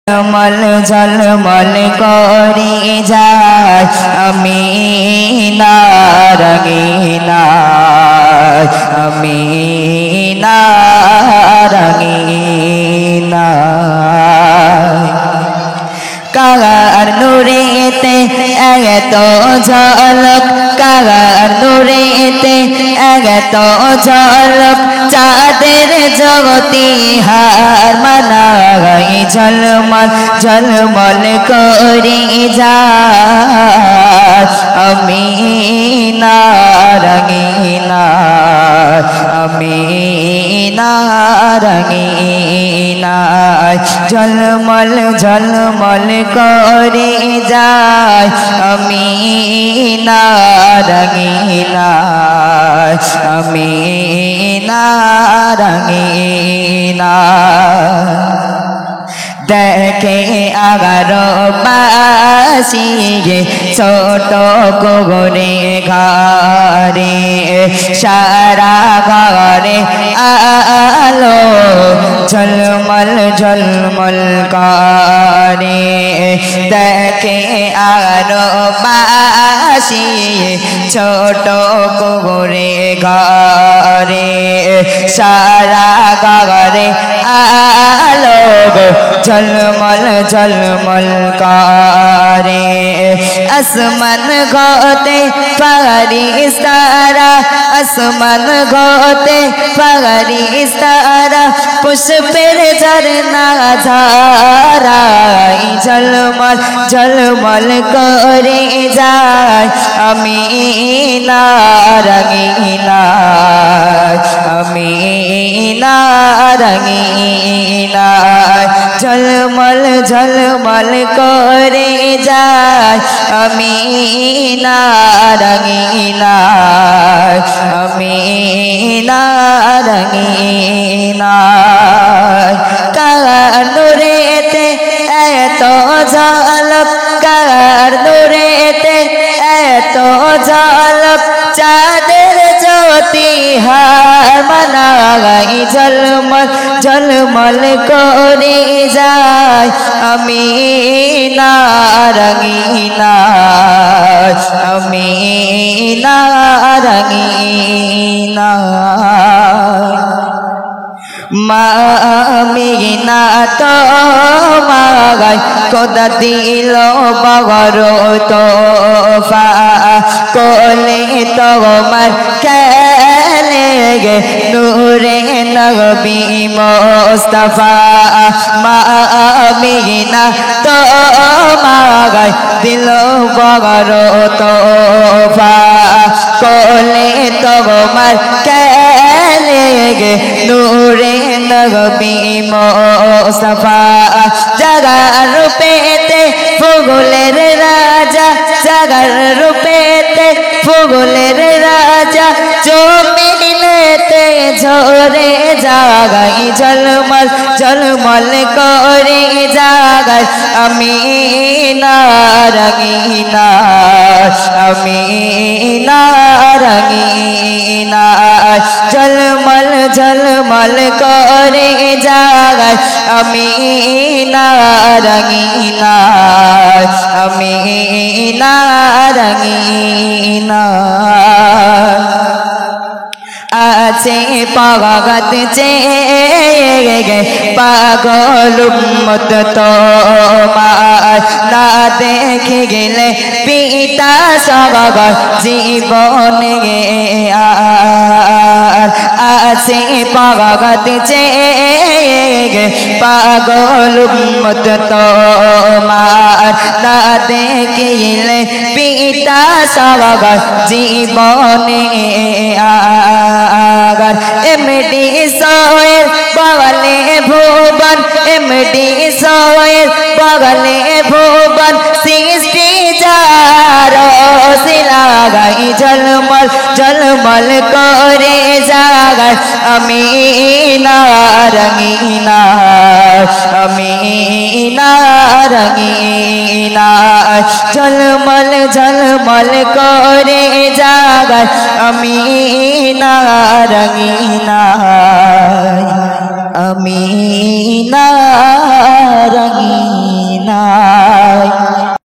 ঝলমল ঝলমল করে যায় আমিনা রঙিনা আমিনা রঙিনা কাগার নূরেতে এত ঝলক কাগার নূরেতে এত ঝলক চাঁদের জগতি হার মানাই ঝলমল ঝলমল করে যায় আমিনা রঙিনা আমিনা রঙিনা ঝলমল ঝলমল করে যায় আমিনা রঙিনা আমিনা রঙিনা দেখে আগারো বাসিয়ে ছোট গোরে ঘরে সারা ঘরে আলো ঝলমল ঝলমল করে দেখে আগারো বাসিয়ে ছোট গোরে ঘরে সারা ঘরে আলো ঝলমল ঝলমল করে আসমান গতে ফারিস্তারা আসমান গতে ফারিস্তারা পুষ্পের ঝরনা ঝরাই ঝলমল ঝলমল করে যায় আমিনা রঙিনা আমিনা রঙিনা ঝলমল ঝলমল করে যায় আমিনা রঙিনা আমিনা রঙিনা কার নূরেতে এত ঝলক কার নূরেতে এত ঝলক চাঁদের জ্যোতি হার মানাই ঝলমল ঝলমল করে যায় আমিনা রঙিনা আমিনা রঙিনা আমিনা তো মাগাই খোদা দিল বগর তোফা কোলে তোমার খেলে গে নূরে নবী মুস্তাফা আমিনা তো মাগাই দিল বগর তোফা কোলে তোমার খেলে গে নূরে নবী মুস্তাফা জাগার রূপেতে ফুলের রাজা জাগার রূপেতে ফুলের রাজা জমিনেতে ঝরে জাগাই ঝলমল ঝলমল করে জাগাই আমিনা রঙিনা আমিনা রঙিনা ঝলমল ঝলমল করে জাগাই আমিনা রঙিনা আমিনা রঙিনা আছে পাগত চেয়ে পাগল উম্মত তোমার না দেখে গেলে পিতা সগর জীবনে আর আছে পাগত চেয়ে পাগল উম্মত তোমার না দেখে গেলে পিতা সগর জীবনে আগার এমডি সোয়ের বগলে ভুবন এমডি সোয়ের বগলে ভুবন সৃষ্টি যার সিলাগাই ঝলমল ঝলমল করে জাগাই আমিনা রঙিনা আমিনা রঙিনা ঝলমল ঝলমল করে জাগাই আমিনা রঙিনা আমিনা রঙিনা। রঙিনা